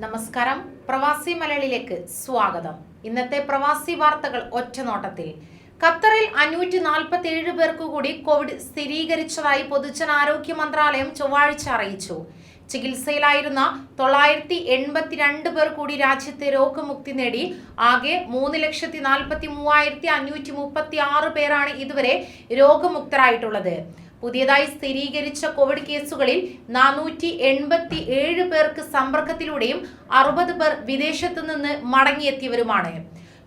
നമസ്കാരം, പ്രവാസി മലയാളിയിലേക്ക് സ്വാഗതം. ഇന്നത്തെ പ്രവാസി വാർത്തകൾ ഒറ്റനോട്ടത്തിൽ. ഖത്തറിൽ 547 പേർക്ക് കൂടി കോവിഡ് സ്ഥിരീകരിച്ചതായി പൊതുജനാരോഗ്യ മന്ത്രാലയം ചൊവ്വാഴ്ച അറിയിച്ചു. ചികിത്സയിലായിരുന്ന 982 പേർ കൂടി രാജ്യത്തെ രോഗമുക്തി നേടി. ആകെ 3,43,536 പേരാണ് ഇതുവരെ രോഗമുക്തരായിട്ടുള്ളത്. പുതിയതായി സ്ഥിരീകരിച്ച കോവിഡ് കേസുകളിൽ 487 പേർക്ക് സമ്പർക്കത്തിലൂടെയും 60 പേർ വിദേശത്തു നിന്ന് മടങ്ങിയെത്തിയവരുമാണ്.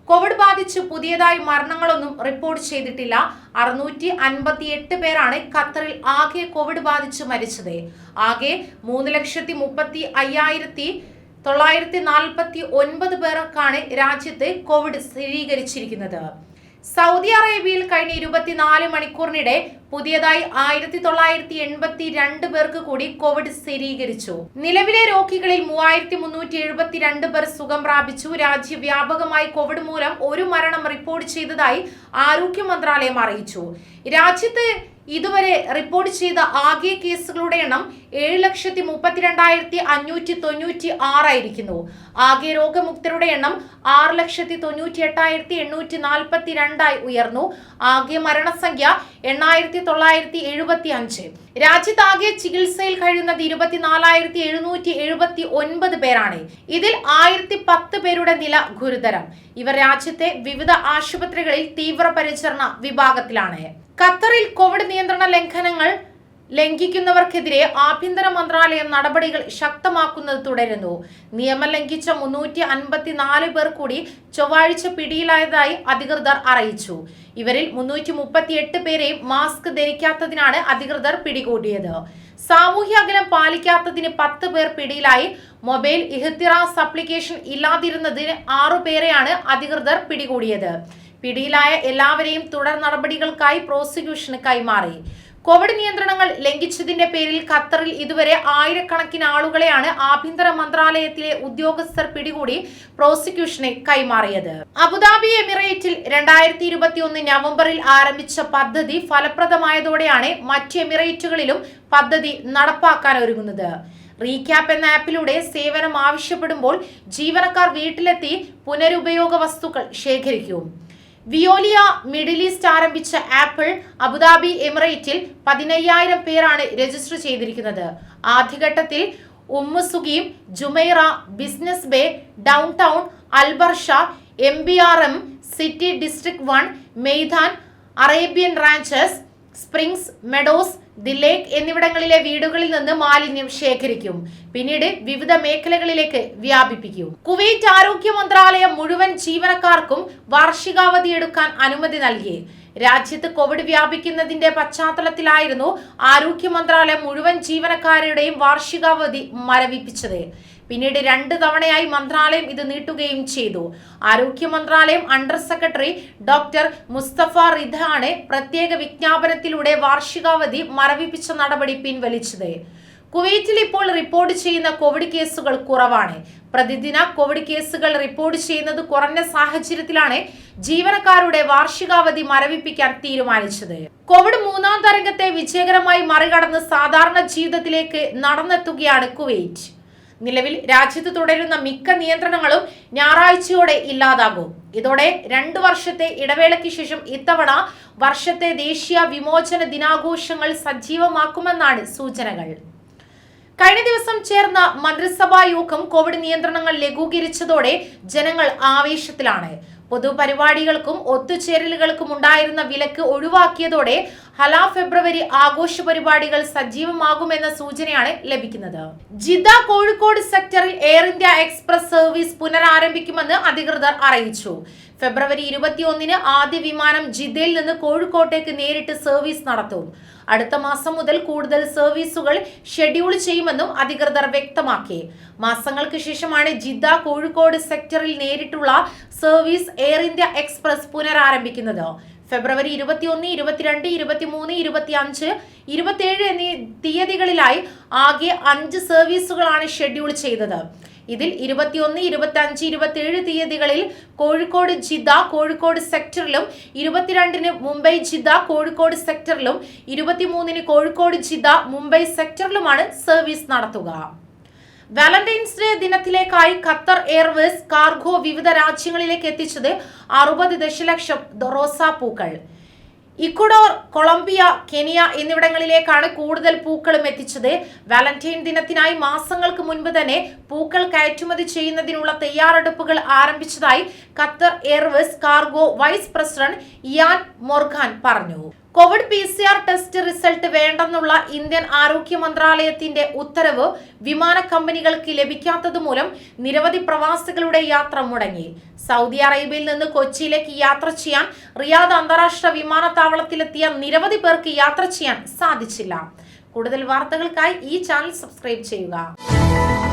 കോവിഡ് ബാധിച്ച് പുതിയതായി മരണങ്ങളൊന്നും റിപ്പോർട്ട് ചെയ്തിട്ടില്ല. 658 പേരാണ് ഖത്തറിൽ ആകെ കോവിഡ് ബാധിച്ച് മരിച്ചത്. ആകെ 3,35,949 പേർക്കാണ് രാജ്യത്ത് കോവിഡ് സ്ഥിരീകരിച്ചിരിക്കുന്നത്. സൗദി അറേബ്യയിൽ കഴിഞ്ഞ 24 മണിക്കൂറിനിടെ പുതിയതായി 1982 പേർക്ക് കൂടി കോവിഡ് സ്ഥിരീകരിച്ചു. നിലവിലെ രോഗികളിൽ 3372 പേർ സുഖം പ്രാപിച്ചു. രാജ്യവ്യാപകമായി കോവിഡ് മൂലം ഒരു മരണം റിപ്പോർട്ട് ചെയ്തതായി ആരോഗ്യ മന്ത്രാലയം അറിയിച്ചു. രാജ്യത്ത് ഇതുവരെ റിപ്പോർട്ട് ചെയ്ത ആകെ കേസുകളുടെ എണ്ണം 7,32,596 ആയിരിക്കുന്നു. ആകെ രോഗമുക്തരുടെ എണ്ണം 6,98,842 ഉയർന്നു. ആകെ മരണസംഖ്യ 8,975. രാജ്യത്താകെ ചികിത്സയിൽ കഴിയുന്നത് 24,779 പേരാണ്. ഇതിൽ 1,010 പേരുടെ നില ഗുരുതരം. ഇവർ രാജ്യത്തെ വിവിധ ആശുപത്രികളിൽ തീവ്രപരിചരണ വിഭാഗത്തിലാണ്. ഖത്തറിൽ കോവിഡ് നിയന്ത്രണ ലംഘിക്കുന്നവർക്കെതിരെ ആഭ്യന്തര മന്ത്രാലയം നടപടികൾ ശക്തമാക്കുന്നത് തുടരുന്നു. നിയമം ലംഘിച്ച 354 പേർ കൂടി ചൊവ്വാഴ്ച പിടിയിലായതായി അധികൃതർ അറിയിച്ചു. ഇവരിൽ 338 പേരെയും മാസ്ക് ധരിക്കാത്തതിനാണ് അധികൃതർ പിടികൂടിയത്. സാമൂഹ്യ അകലം പാലിക്കാത്തതിന് 10 പേർ പിടിയിലായി. മൊബൈൽ ഇഹ്തിറാസ് ആപ്ലിക്കേഷൻ ഇല്ലാതിരുന്നതിന് 6 പേരെയാണ് അധികൃതർ പിടികൂടിയത്. പിടിയിലായ എല്ലാവരെയും തുടർ നടപടികൾക്കായി പ്രോസിക്യൂഷന് കൈമാറി. കോവിഡ് നിയന്ത്രണങ്ങൾ ലംഘിച്ചതിന്റെ പേരിൽ ഖത്തറിൽ ഇതുവരെ ആയിരക്കണക്കിന് ആളുകളെയാണ് ആഭ്യന്തര മന്ത്രാലയത്തിലെ ഉദ്യോഗസ്ഥർ പിടികൂടി പ്രോസിക്യൂഷന് കൈമാറിയത്. അബുദാബി എമിറേറ്റിൽ 2021 നവംബറിൽ ആരംഭിച്ച പദ്ധതി ഫലപ്രദമായതോടെയാണ് മറ്റ് എമിറേറ്റുകളിലും പദ്ധതി നടപ്പാക്കാൻ ഒരുങ്ങുന്നത്. റീക്യാപ്പ് എന്ന ആപ്പിലൂടെ സേവനം ആവശ്യപ്പെടുമ്പോൾ ജീവനക്കാർ വീട്ടിലെത്തി പുനരുപയോഗ വസ്തുക്കൾ ശേഖരിക്കും. വിയോലിയ മിഡിൽ ഈസ്റ്റ് ആരംഭിച്ച ആപ്പിൾ അബുദാബി എമിറേറ്റിൽ 15,000 പേരാണ് രജിസ്റ്റർ ചെയ്തിരിക്കുന്നത്. ആദ്യഘട്ടത്തിൽ Umm Suqeim, Jumeirah, Business Bay, downtown, Al Barsha, MBRM, city district 1, Meydan, Arabian Ranches, Springs, Meadows, the lake എന്നിവിടങ്ങളിലെ വീടുകളിൽ നിന്ന് മാലിന്യം ശേഖരിക്കും. പിന്നീട് വിവിധ മേഖലകളിലേക്ക് വ്യാപിപ്പിക്കും. കുവൈറ്റ് ആരോഗ്യ മന്ത്രാലയം മുഴുവൻ ജീവനക്കാർക്കും വാർഷികാവധി എടുക്കാൻ അനുമതി നൽകി. രാജ്യത്ത് കോവിഡ് വ്യാപിക്കുന്നതിന്റെ പശ്ചാത്തലത്തിലായിരുന്നു ആരോഗ്യ മന്ത്രാലയം മുഴുവൻ ജീവനക്കാരുടെയും വാർഷികാവധി മരവിപ്പിച്ചത്. പിന്നീട് 2 തവണയായി മന്ത്രാലയം ഇത് നീട്ടുകയും ചെയ്തു. ആരോഗ്യ മന്ത്രാലയം under secretary doctor Mustafa Rida ആണ് പ്രത്യേക വിജ്ഞാപനത്തിലൂടെ വാർഷികാവധി മരവിപ്പിച്ച നടപടി പിൻവലിച്ചത്. കുവൈറ്റിൽ ഇപ്പോൾ റിപ്പോർട്ട് ചെയ്യുന്ന കോവിഡ് കേസുകൾ കുറവാണ്. പ്രതിദിന കോവിഡ് കേസുകൾ റിപ്പോർട്ട് ചെയ്യുന്നത് കുറഞ്ഞ സാഹചര്യത്തിലാണ് ജീവനക്കാരുടെ വാർഷികാവധി മരവിപ്പിക്കാൻ തീരുമാനിച്ചത്. കോവിഡ് 3ാം തരംഗത്തെ വിജയകരമായി മറികടന്ന് സാധാരണ ജീവിതത്തിലേക്ക് നടന്നെത്തുകയാണ് കുവൈറ്റ്. നിലവിൽ രാജ്യത്ത് തുടരുന്ന മിക്ക നിയന്ത്രണങ്ങളും ഞായറാഴ്ചയോടെ ഇല്ലാതാകും. ഇതോടെ 2 വർഷത്തെ ഇടവേളയ്ക്ക് ശേഷം ഇത്തവണ വർഷത്തെ ദേശീയ വിമോചന ദിനാഘോഷങ്ങൾ സജീവമാക്കുമെന്നാണ് സൂചനകൾ. കഴിഞ്ഞ ദിവസം ചേർന്ന മന്ത്രിസഭാ യോഗം കോവിഡ് നിയന്ത്രണങ്ങൾ ലഘൂകരിച്ചതോടെ ജനങ്ങൾ ആവേശത്തിലാണ്. പൊതുപരിപാടികൾക്കും ഒത്തുചേരലുകൾക്കും ഉണ്ടായിരുന്ന വിലക്ക് ഒഴിവാക്കിയതോടെ ഫെബ്രുവരി ആഘോഷ പരിപാടികൾ സജീവമാകുമെന്ന സൂചനയാണ് ലഭിക്കുന്നത്. ജിദ്ദ കോഴിക്കോട് സെക്ടറിൽ എയർ ഇന്ത്യ എക്സ്പ്രസ് സർവീസ് പുനരാരംഭിക്കുമെന്ന് അധികൃതർ അറിയിച്ചു. ഫെബ്രുവരി 21 ആദ്യ വിമാനം ജിദ്ദയിൽ നിന്ന് കോഴിക്കോട്ടേക്ക് നേരിട്ട് സർവീസ് നടത്തും. അടുത്ത മാസം മുതൽ കൂടുതൽ സർവീസുകൾ ഷെഡ്യൂൾ ചെയ്യുമെന്നും അധികൃതർ വ്യക്തമാക്കി. മാസങ്ങൾക്ക് ശേഷമാണ് ജിദ്ദ കോഴിക്കോട് സെക്ടറിൽ നേരിട്ടുള്ള സർവീസ് എയർ ഇന്ത്യ എക്സ്പ്രസ് പുനരാരംഭിക്കുന്നത്. ഫെബ്രുവരി 21, 22, 23, 25, 27 എന്നീ തീയതികളിലായി ആകെ 5 സർവീസുകളാണ് ഷെഡ്യൂൾ ചെയ്തത്. ഇതിൽ 21, 25, 27 തീയതികളിൽ കോഴിക്കോട് ജിദ്ദ കോഴിക്കോട് സെക്ടറിലും 22 മുംബൈ ജിദ്ദ കോഴിക്കോട് സെക്ടറിലും 23 കോഴിക്കോട് ജിദ്ദ മുംബൈ സെക്ടറിലുമാണ് സർവീസ് നടത്തുക. വാലന്റൈൻസ് ഡേ ദിനത്തിലേക്കായി ഖത്തർ എയർവേസ് കാർഗോ വിവിധ രാജ്യങ്ങളിലേക്ക് എത്തിച്ചത് 60 ദശലക്ഷം റോസാപ്പൂക്കൾ. ഇക്വഡോർ, കൊളംബിയ, കെനിയ എന്നിവിടങ്ങളിലേക്കാണ് കൂടുതൽ പൂക്കളും എത്തിച്ചത്. വാലന്റൈൻ ദിനത്തിനായി മാസങ്ങൾക്ക് മുൻപ് തന്നെ പൂക്കൾ കയറ്റുമതി ചെയ്യുന്നതിനുള്ള തയ്യാറെടുപ്പുകൾ ആരംഭിച്ചതായി Qatar Airways cargo vice president Ian Morgan പറഞ്ഞു. കോവിഡ് PCR ടെസ്റ്റ് റിസൾട്ട് വേണ്ടെന്നുള്ള ഇന്ത്യൻ ആരോഗ്യ മന്ത്രാലയത്തിന്റെ ഉത്തരവ് വിമാന കമ്പനികൾക്ക് ലഭിക്കാത്തതുമൂലം നിരവധി പ്രവാസികളുടെ യാത്ര മുടങ്ങി. സൗദി അറേബ്യയിൽ നിന്ന് കൊച്ചിയിലേക്ക് യാത്ര ചെയ്യാൻ റിയാദ് അന്താരാഷ്ട്ര വിമാനത്താവളത്തിലെത്തിയ നിരവധി പേർക്ക് യാത്ര ചെയ്യാൻ സാധിച്ചില്ല. കൂടുതൽ വാർത്തകൾക്കായി ഈ ചാനൽ സബ്സ്ക്രൈബ് ചെയ്യുക.